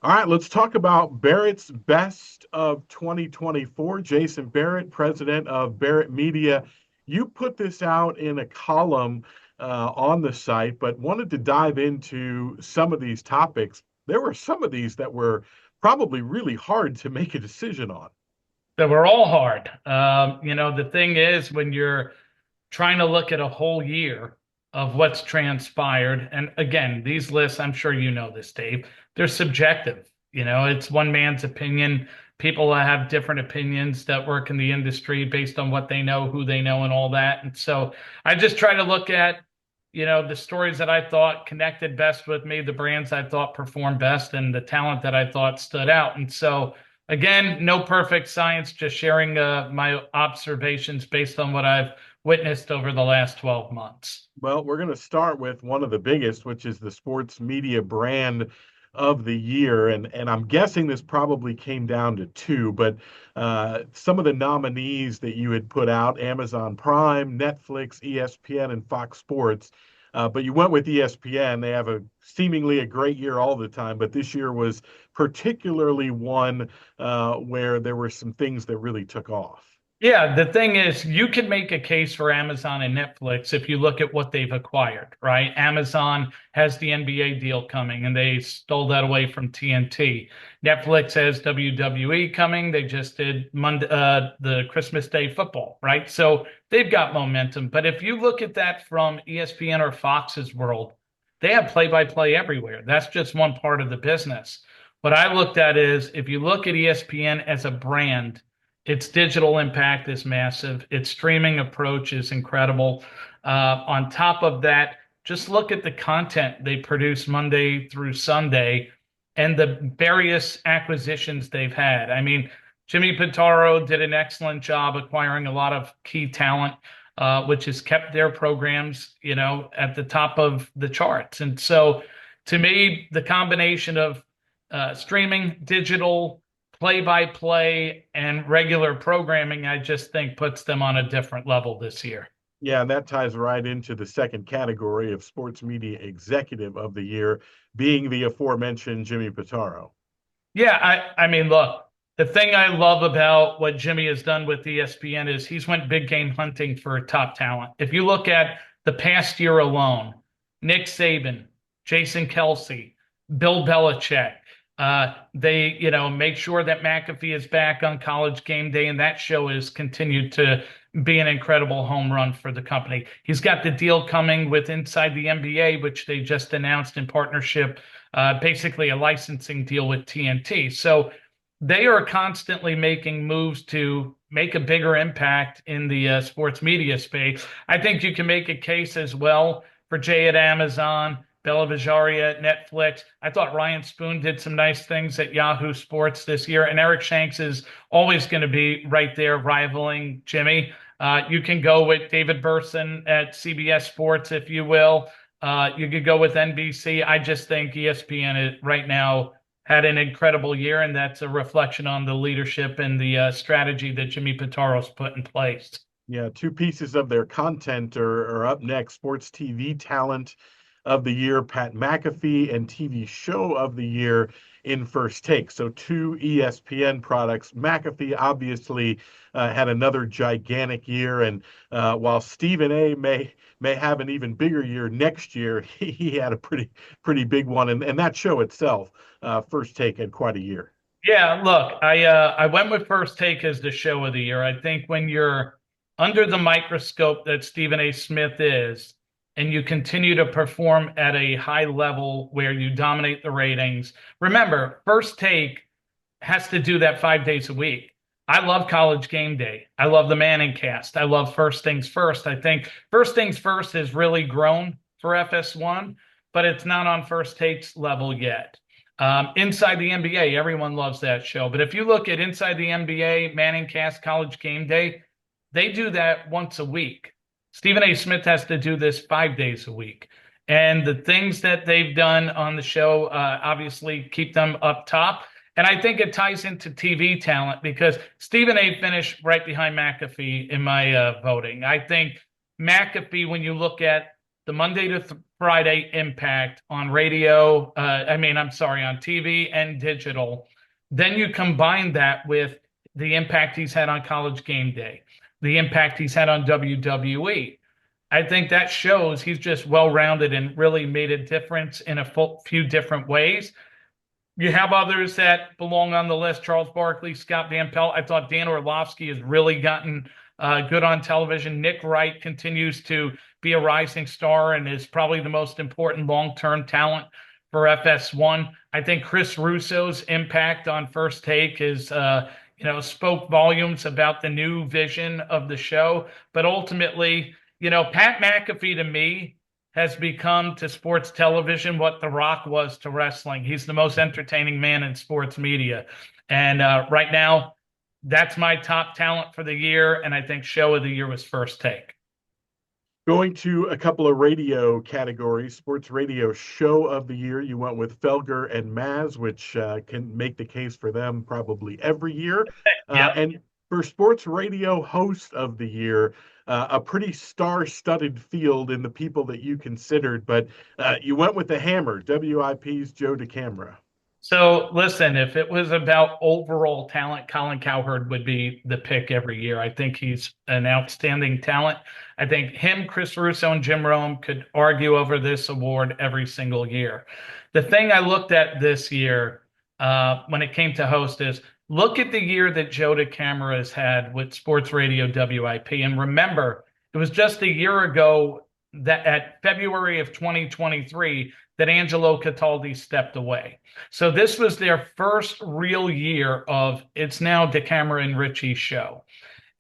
All right, let's talk about Barrett's Best of 2024. Jason Barrett, president of Barrett Media. You put this out in a column on the site, but wanted to dive into some of these topics. There were some of these that were probably really hard to make a decision on. They were all hard. The thing is, when you're trying to look at a whole year of what's transpired, and again, these lists, I'm sure you know this, Dave, they're subjective. It's one man's opinion. People have different opinions that work in the industry based on what they know, who they know, and all that. And so I just try to look at, the stories that I thought connected best with me, the brands I thought performed best, and the talent that I thought stood out. And so, again, no perfect science, just sharing my observations based on what I've witnessed over the last 12 months. Well, we're going to start with one of the biggest, which is the sports media brand of the year. And I'm guessing this probably came down to two, but some of the nominees that you had put out, Amazon Prime, Netflix, ESPN, and Fox Sports. But you went with ESPN. They have a seemingly a great year all the time, but this year was particularly one where there were some things that really took off. Yeah, the thing is, you can make a case for Amazon and Netflix if you look at what they've acquired, right? Amazon has the NBA deal coming, and they stole that away from TNT. Netflix has WWE coming. They just did the Christmas Day football, right? So they've got momentum. But if you look at that from ESPN or Fox's world, they have play-by-play everywhere. That's just one part of the business. What I looked at is if you look at ESPN as a brand, its digital impact is massive. Its streaming approach is incredible. On top of that, just look at the content they produce Monday through Sunday and the various acquisitions they've had. I mean, Jimmy Pitaro did an excellent job acquiring a lot of key talent, which has kept their programs, at the top of the charts. And so, to me, the combination of streaming, digital, play-by-play, and regular programming, I just think puts them on a different level this year. Yeah, and that ties right into the second category of Sports Media Executive of the Year, being the aforementioned Jimmy Pitaro. Yeah, I mean, look, the thing I love about what Jimmy has done with ESPN is he's went big game hunting for top talent. If you look at the past year alone, Nick Saban, Jason Kelsey, Bill Belichick, they, make sure that McAfee is back on College Game Day, and that show has continued to be an incredible home run for the company. He's got the deal coming with Inside the NBA, which they just announced in partnership, basically a licensing deal with TNT. So they are constantly making moves to make a bigger impact in the sports media space. I think you can make a case as well for Jay at Amazon, Bella Vijaria at Netflix. I thought Ryan Spoon did some nice things at Yahoo Sports this year, and Eric Shanks is always going to be right there rivaling Jimmy. You can go with David Burson at CBS Sports, if you will. You could go with NBC. I just think ESPN right now had an incredible year, and that's a reflection on the leadership and the strategy that Jimmy Pitaro's put in place. Yeah, two pieces of their content are up next. Sports TV Talent of the Year, Pat McAfee, and TV Show of the Year in First Take. So two ESPN products. McAfee obviously had another gigantic year, and while Stephen A. may have an even bigger year next year, he had a pretty big one, and that show itself, First Take, had quite a year. Yeah, look, I went with First Take as the show of the year. I think when you're under the microscope that Stephen A. Smith is, and you continue to perform at a high level where you dominate the ratings. Remember, First Take has to do that 5 days a week. I love College Game Day. I love the Manning cast. I love First Things First. I think First Things First has really grown for FS1, but it's not on First Take's level yet. Inside the NBA, everyone loves that show. But if you look at Inside the NBA, Manning cast, College Game Day, they do that once a week. Stephen A. Smith has to do this 5 days a week. And the things that they've done on the show obviously keep them up top. And I think it ties into TV talent because Stephen A. finished right behind McAfee in my voting. I think McAfee, when you look at the Monday to Friday impact on radio, I'm sorry, on TV and digital. Then you combine that with the impact he's had on College Game Day, the impact he's had on WWE. I think that shows he's just well rounded and really made a difference in a few different ways. You have others that belong on the list: Charles Barkley, Scott Van Pelt. I thought Dan Orlovsky has really gotten good on television. Nick Wright continues to be a rising star and is probably the most important long-term talent for FS1. I think Chris Russo's impact on First Take is, spoke volumes about the new vision of the show. But ultimately, Pat McAfee to me has become to sports television what The Rock was to wrestling. He's the most entertaining man in sports media. And right now, that's my top talent for the year. And I think show of the year was First Take. Going to a couple of radio categories, sports radio show of the year, you went with Felger and Maz, which can make the case for them probably every year. Yep. And for sports radio host of the year, a pretty star-studded field in the people that you considered, but you went with the hammer, WIP's Joe DeCamara. So listen, if it was about overall talent, Colin Cowherd would be the pick every year. I think he's an outstanding talent. I think him, Chris Russo, and Jim Rome could argue over this award every single year. The thing I looked at this year when it came to host is look at the year that Joe DeCamara has had with Sports Radio WIP. And remember, it was just a year ago that at February of 2023 that Angelo Cataldi stepped away. So this was their first real year of it's now DeCamara and Richie's show.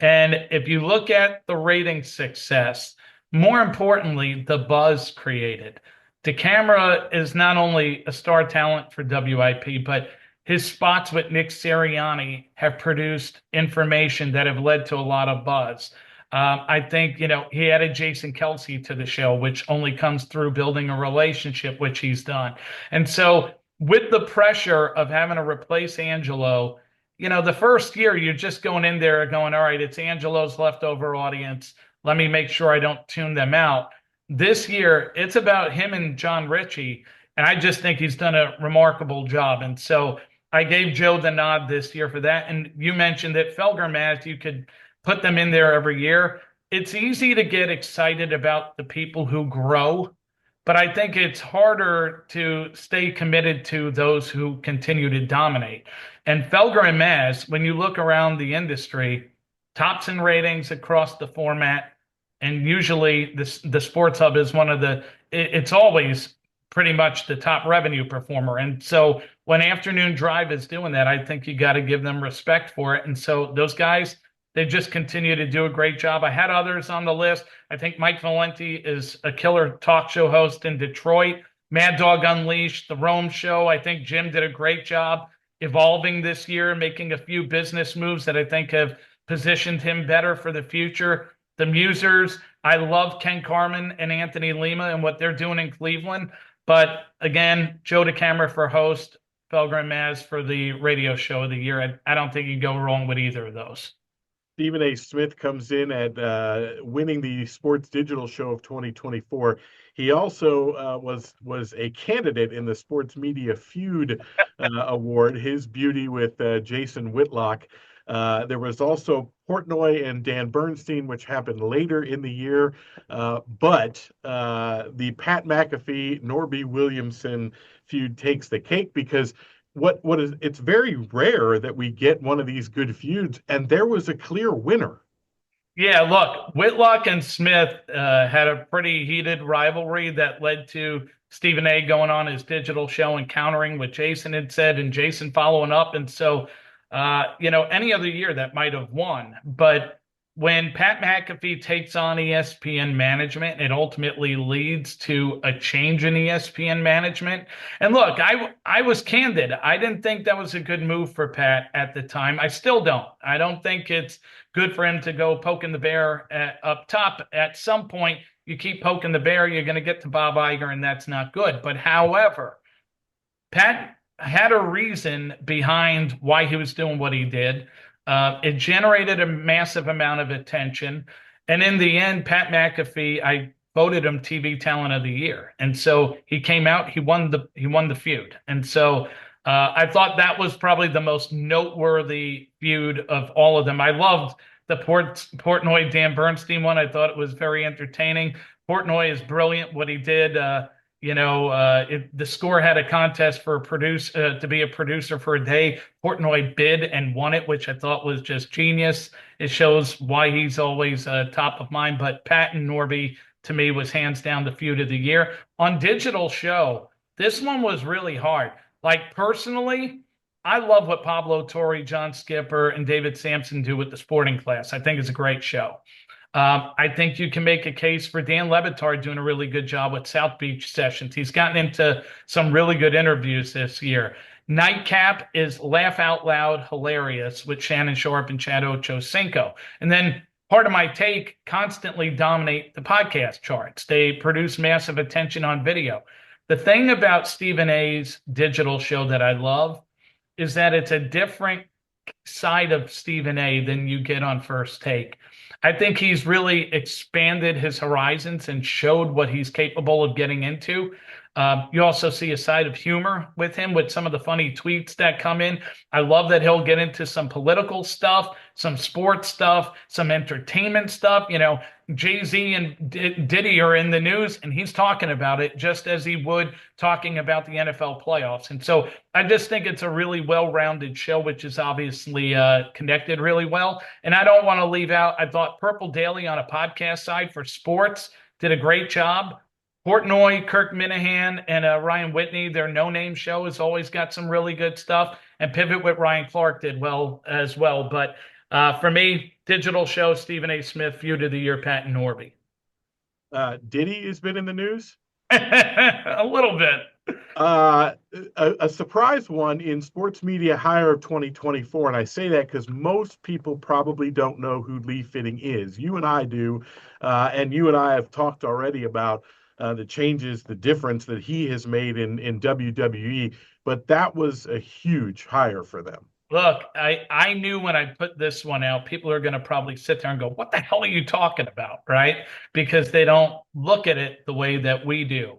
And if you look at the rating success, more importantly, the buzz created. DeCamara is not only a star talent for WIP, but his spots with Nick Sirianni have produced information that have led to a lot of buzz. I think, he added Jason Kelsey to the show, which only comes through building a relationship, which he's done. And so with the pressure of having to replace Angelo, the first year you're just going in there going, all right, it's Angelo's leftover audience. Let me make sure I don't tune them out. This year, it's about him and John Ritchie. And I just think he's done a remarkable job. And so I gave Joe the nod this year for that. And you mentioned that Felger, Matt, you could put them in there every year. It's easy to get excited about the people who grow, but I think it's harder to stay committed to those who continue to dominate. And Felger and Maz, when you look around the industry, tops in ratings across the format, and usually the Sports Hub is it's always pretty much the top revenue performer. And so when Afternoon Drive is doing that, I think you got to give them respect for it. And so those guys, they just continue to do a great job. I had others on the list. I think Mike Valenti is a killer talk show host in Detroit. Mad Dog Unleashed, The Rome Show. I think Jim did a great job evolving this year, making a few business moves that I think have positioned him better for the future. The Musers, I love Ken Carman and Anthony Lima and what they're doing in Cleveland. But again, Joe DeCamara for host, Felger and Maz for the radio show of the year. I don't think you go wrong with either of those. Stephen A. Smith comes in at winning the Sports Digital Show of 2024. He also was a candidate in the Sports Media Feud Award, his beauty with Jason Whitlock. There was also Portnoy and Dan Bernstein, which happened later in the year. But the Pat McAfee, Norby Williamson feud takes the cake because it's very rare that we get one of these good feuds, and there was a clear winner. Yeah, look, Whitlock and Smith had a pretty heated rivalry that led to Stephen A. going on his digital show and countering what Jason had said, and Jason following up. And so, any other year that might have won. But when Pat McAfee takes on ESPN management, it ultimately leads to a change in ESPN management. And look, I was candid. I didn't think that was a good move for Pat at the time. I still don't. I don't think it's good for him to go poking the bear up top. At some point, you keep poking the bear, you're going to get to Bob Iger, and that's not good. But however, Pat had a reason behind why he was doing what he did. It generated a massive amount of attention. And in the end, Pat McAfee, I voted him TV Talent of the Year. And so he came out, he won the feud. And so I thought that was probably the most noteworthy feud of all of them. I loved the Portnoy Dan Bernstein one. I thought it was very entertaining. Portnoy is brilliant what he did. The score had a contest for to be a producer for a day. Portnoy bid and won it, which I thought was just genius. It shows why he's always top of mind. But Pat and Norby, to me, was hands down the feud of the year. On digital show, this one was really hard. Like personally, I love what Pablo Torre, John Skipper, and David Sampson do with the Sporting Class. I think it's a great show. I think you can make a case for Dan Levitard doing a really good job with South Beach Sessions. He's gotten into some really good interviews this year. Nightcap is laugh out loud hilarious with Shannon Sharp and Chad Ochocinco. And then part of my take, constantly dominate the podcast charts. They produce massive attention on video. The thing about Stephen A's digital show that I love is that it's a different side of Stephen A than you get on First Take. I think he's really expanded his horizons and showed what he's capable of getting into. You also see a side of humor with him with some of the funny tweets that come in. I love that he'll get into some political stuff, some sports stuff, some entertainment stuff. Jay-Z and Diddy are in the news, and he's talking about it just as he would talking about the NFL playoffs. And so I just think it's a really well-rounded show, which is obviously connected really well. And I don't want to leave out, I thought Purple Daily on a podcast side for sports did a great job. Portnoy, Kirk Minahan, and Ryan Whitney, their no-name show has always got some really good stuff. And Pivot with Ryan Clark did well as well. But for me, digital show, Stephen A. Smith, feud of the year, Pat and Norby. Diddy has been in the news? A little bit. A surprise one in sports media hire of 2024, and I say that because most people probably don't know who Lee Fitting is. You and I do, and you and I have talked already about the changes, the difference that he has made in WWE, but that was a huge hire for them. Look, I knew when I put this one out, people are going to probably sit there and go, what the hell are you talking about? Right? Because they don't look at it the way that we do.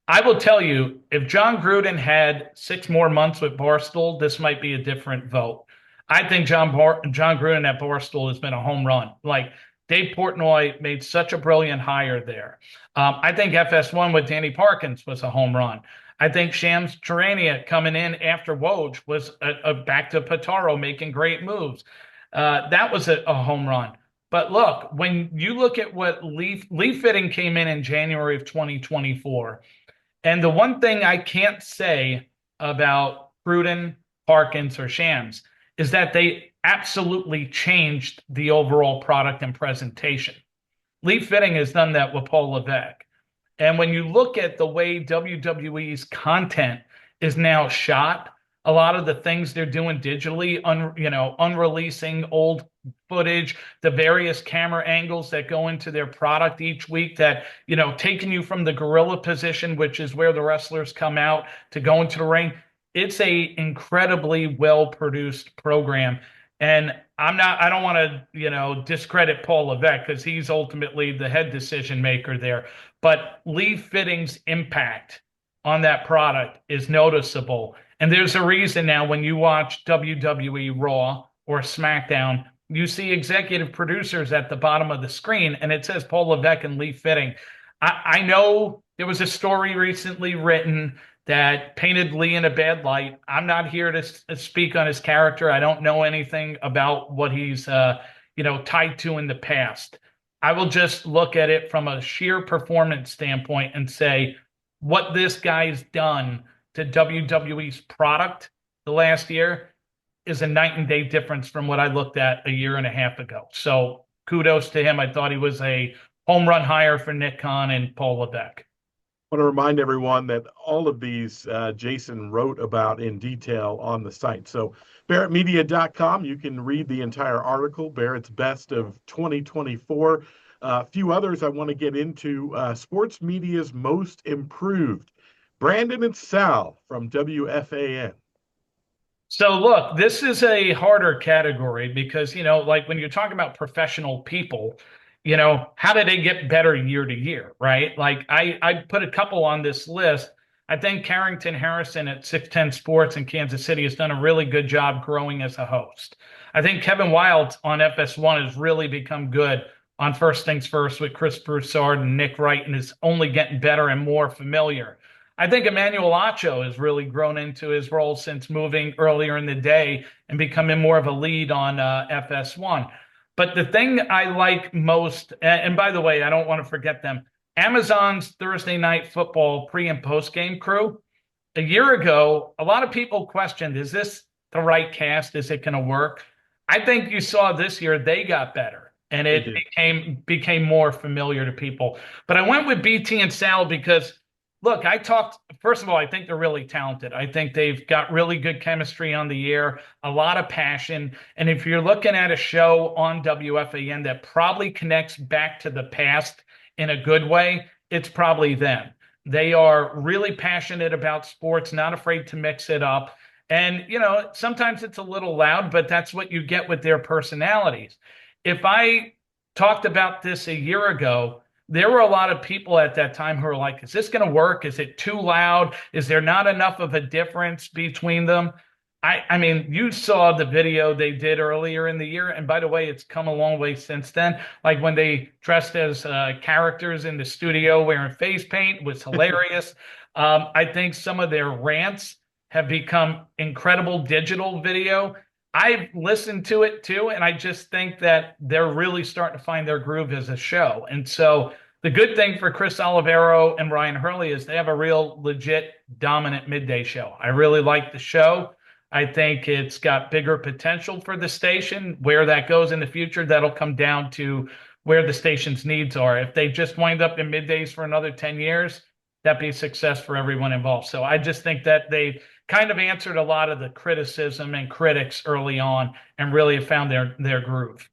I will tell you, if John Gruden had 6 more months with Barstool, this might be a different vote. I think John Gruden at Barstool has been a home run. Like Dave Portnoy made such a brilliant hire there. I think FS1 with Danny Parkins was a home run. I think Shams Charania coming in after Woj was a back to Pitaro making great moves. That was a home run. But look, when you look at what Lee Fitting came in January of 2024, and the one thing I can't say about Gruden, Parkins, or Shams is that they absolutely changed the overall product and presentation. Lee Fitting has done that with Paul Levesque. And when you look at the way WWE's content is now shot, a lot of the things they're doing digitally, unreleasing old footage, the various camera angles that go into their product each week that, taking you from the gorilla position, which is where the wrestlers come out to go into the ring. It's a incredibly well-produced program. And I don't want to, discredit Paul Levesque because he's ultimately the head decision maker there. But Lee Fitting's impact on that product is noticeable. And there's a reason now when you watch WWE Raw or SmackDown, you see executive producers at the bottom of the screen, and it says Paul Levesque and Lee Fitting. I know there was a story recently written that painted Lee in a bad light. I'm not here to speak on his character. I don't know anything about what he's, tied to in the past. I will just look at it from a sheer performance standpoint and say what this guy's done to WWE's product the last year is a night and day difference from what I looked at a year and a half ago. So kudos to him. I thought he was a home run hire for Nick Khan and Paul Levesque. I want to remind everyone that all of these Jason wrote about in detail on the site. So barrettmedia.com, you can read the entire article, Barrett's Best of 2024. A few others I want to get into. Sports Media's Most Improved. Brandon and Sal from WFAN. So look, this is a harder category because, like when you're talking about professional people, how do they get better year to year, right? Like I put a couple on this list. I think Carrington Harrison at 610 Sports in Kansas City has done a really good job growing as a host. I think Kevin Wilde on FS1 has really become good on First Things First with Chris Broussard and Nick Wright and is only getting better and more familiar. I think Emmanuel Acho has really grown into his role since moving earlier in the day and becoming more of a lead on FS1. But the thing I like most, and by the way, I don't want to forget them, Amazon's Thursday Night Football pre and post game crew. A year ago, a lot of people questioned, is this the right cast? Is it going to work? I think you saw this year they got better and They it did. became more familiar to people. But I went with BT and Sal because look, I talked first of all, I think they're really talented. I think they've got really good chemistry on the air, a lot of passion. And if you're looking at a show on WFAN that probably connects back to the past in a good way, it's probably them. They are really passionate about sports, not afraid to mix it up. And, sometimes it's a little loud, but that's what you get with their personalities. If I talked about this a year ago, there were a lot of people at that time who were like, is this going to work? Is it too loud? Is there not enough of a difference between them? I mean, you saw the video they did earlier in the year. And by the way, it's come a long way since then. Like when they dressed as characters in the studio wearing face paint was hilarious. I think some of their rants have become incredible digital video. I've listened to it too, and I just think that they're really starting to find their groove as a show. And so the good thing for Chris Olivero and Ryan Hurley is they have a real legit dominant midday show. I really like the show. I think it's got bigger potential for the station. Where that goes in the future, that'll come down to where the station's needs are. If they just wind up in middays for another 10 years, that'd be a success for everyone involved. So I just think that they kind of answered a lot of the criticism and critics early on and really have found their groove.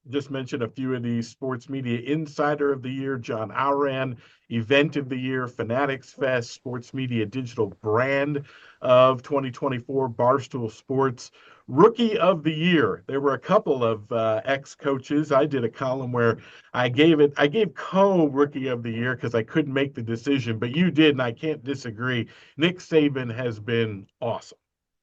Just mention a few of these: Sports Media Insider of the Year, John Alran; Event of the Year, Fanatics Fest; Sports Media Digital Brand of 2024, Barstool Sports; Rookie of the Year. There were a couple of ex-coaches. I did a column where I gave co-Rookie of the Year because I couldn't make the decision, but you did, and I can't disagree. Nick Saban has been awesome.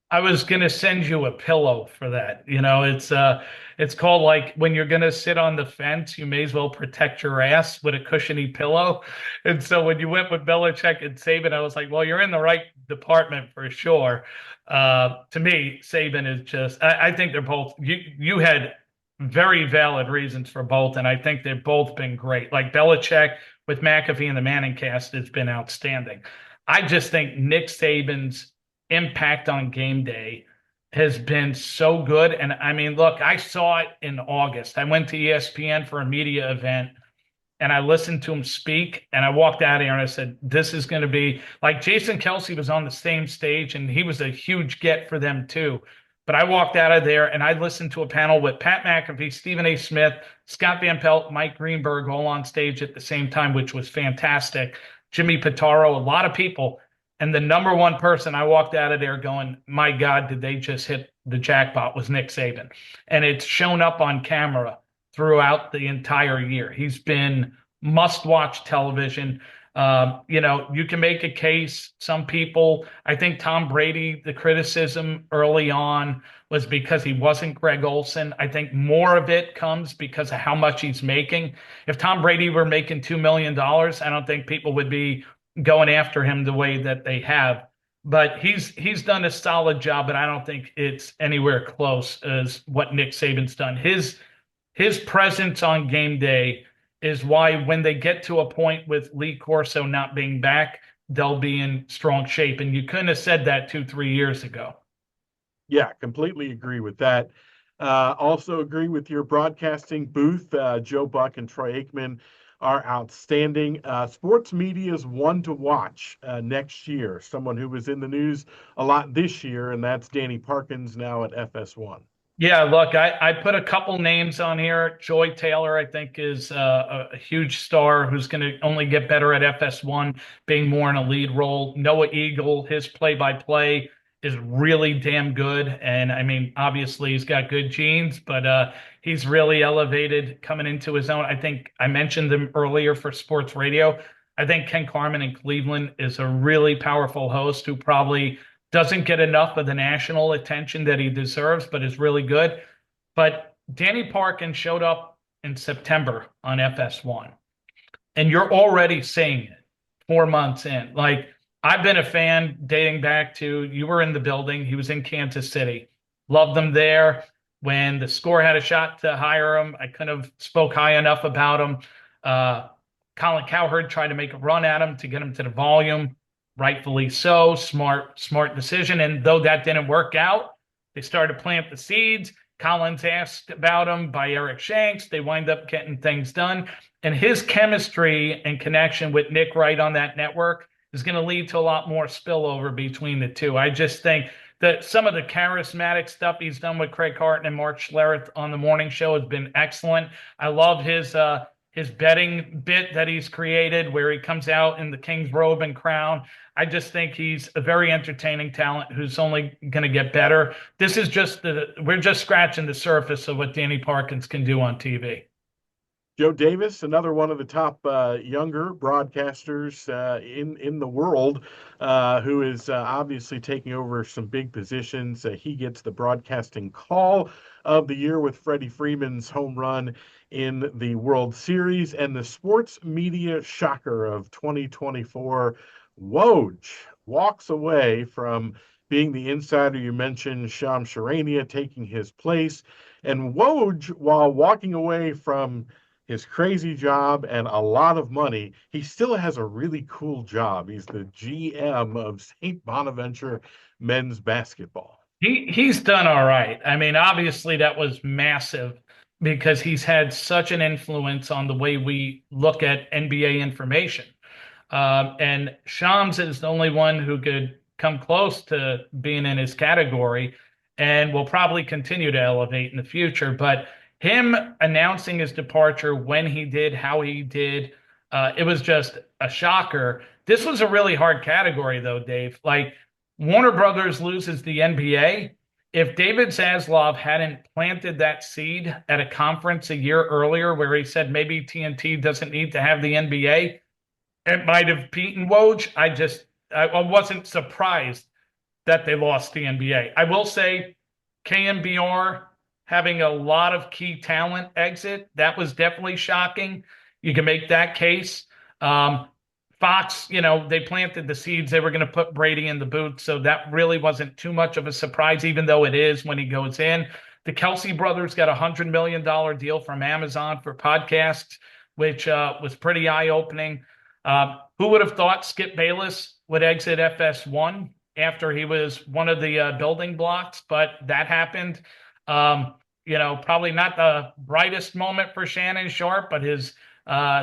I was gonna send you a pillow for that. It's called like when you're gonna sit on the fence, you may as well protect your ass with a cushiony pillow. And so when you went with Belichick and Saban, I was like, well, you're in the right department for sure. To me, Saban is just I think they're both you had very valid reasons for both, and I think they've both been great. Like Belichick with McAfee and the Manning cast has been outstanding. I just think Nick Saban's impact on game day has been so good. And I mean, look, I saw it in August. I went to ESPN for a media event and I listened to him speak and I walked out of here and I said, this is going to be like Jason Kelsey was on the same stage and he was a huge get for them too. But I walked out of there and I listened to a panel with Pat McAfee, Stephen A. Smith, Scott Van Pelt, Mike Greenberg all on stage at the same time, which was fantastic. Jimmy Pitaro, a lot of people. And the number one person I walked out of there going, my God, did they just hit the jackpot was Nick Saban. And it's shown up on camera throughout the entire year. He's been must watch television. You can make a case. Some people, I think Tom Brady, the criticism early on was because he wasn't Greg Olson. I think more of it comes because of how much he's making. If Tom Brady were making $2 million, dollars, I don't think people would be going after him the way that they have. But he's done a solid job, but I don't think it's anywhere close as what Nick Saban's done. His presence on game day is why when they get to a point with Lee Corso not being back, they'll be in strong shape. And you couldn't have said that 2, 3 years ago. Yeah, completely agree with that. Also agree with your broadcasting booth. Joe Buck and Troy Aikman are outstanding. Sports media's one to watch next year. Someone who was in the news a lot this year, and that's Danny Parkins now at FS1. Yeah, look, I put a couple names on here. Joy Taylor, I think, is a huge star who's going to only get better at FS1, being more in a lead role. Noah Eagle, his play-by-play is really damn good. And I mean, obviously he's got good genes, but he's really elevated coming into his own. I think I mentioned them earlier for sports radio. I think Ken Carman in Cleveland is a really powerful host who probably doesn't get enough of the national attention that he deserves, but is really good. But Danny Parkin showed up in September on FS1, and you're already seeing it 4 months in. Like, I've been a fan dating back to you were in the building. He was in Kansas City. Loved him there. When the score had a shot to hire him, I couldn't have spoke high enough about him. Uh, Colin Cowherd tried to make a run at him to get him to the volume. Rightfully so. Smart decision. And though that didn't work out, they started to plant the seeds. Collins asked about him by Eric Shanks. They wind up getting things done. And his chemistry and connection with Nick Wright on that network is going to lead to a lot more spillover between the two. I just think that some of the charismatic stuff he's done with Craig Carton and Mark Schlereth on the morning show has been excellent. I love his betting bit that he's created where he comes out in the king's robe and crown. I just think he's a very entertaining talent who's only going to get better. This is we're just scratching the surface of what Danny Parkins can do on TV. Joe Davis, another one of the top younger broadcasters in the world, who is obviously taking over some big positions. He gets the broadcasting call of the year with Freddie Freeman's home run in the World Series, and the sports media shocker of 2024. Woj walks away from being the insider. You mentioned Shams Charania taking his place, and Woj, while walking away from his crazy job and a lot of money, he still has a really cool job. He's the GM of St. Bonaventure men's basketball. He's done all right. I mean, obviously that was massive because he's had such an influence on the way we look at NBA information. And Shams is the only one who could come close to being in his category and will probably continue to elevate in the future. But him announcing his departure when he did, how he did, it was just a shocker. This was a really hard category, though, Dave. Like, Warner Brothers loses the NBA. If David Zaslav hadn't planted that seed at a conference a year earlier where he said maybe TNT doesn't need to have the NBA, it might have beaten Woj. I wasn't surprised that they lost the NBA. I will say KMBR having a lot of key talent exit, that was definitely shocking. You can make that case. Fox, they planted the seeds. They were going to put Brady in the boot. So that really wasn't too much of a surprise, even though it is when he goes in. The Kelsey brothers got $100 million deal from Amazon for podcasts, which was pretty eye-opening. Who would have thought Skip Bayless would exit FS1 after he was one of the building blocks? But that happened. Probably not the brightest moment for Shannon Sharpe, but his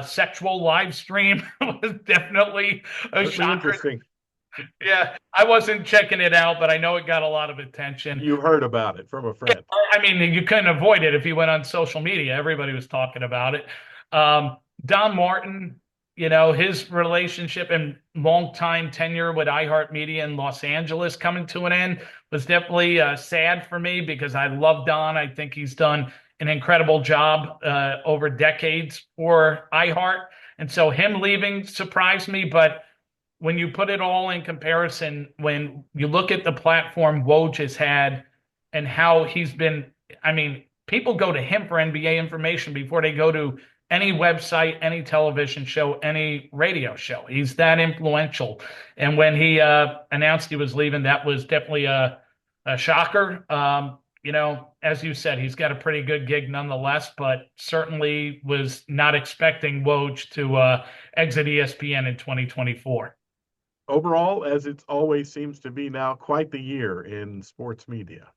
sexual live stream was definitely a shocker. Interesting. Yeah, I wasn't checking it out, but I know it got a lot of attention. You heard about it from a friend. I mean, you couldn't avoid it if you went on social media. Everybody was talking about it. Don Martin, his relationship and long-time tenure with iHeartMedia in Los Angeles coming to an end was definitely sad for me because I love Don. I think he's done an incredible job over decades for iHeart. And so him leaving surprised me. But when you put it all in comparison, when you look at the platform Woj has had and how he's been, I mean, people go to him for NBA information before they go to any website, any television show, any radio show. He's that influential. And when he announced he was leaving, that was definitely a shocker. As you said, he's got a pretty good gig nonetheless, but certainly was not expecting Woj to exit ESPN in 2024. Overall, as it always seems to be now, quite the year in sports media.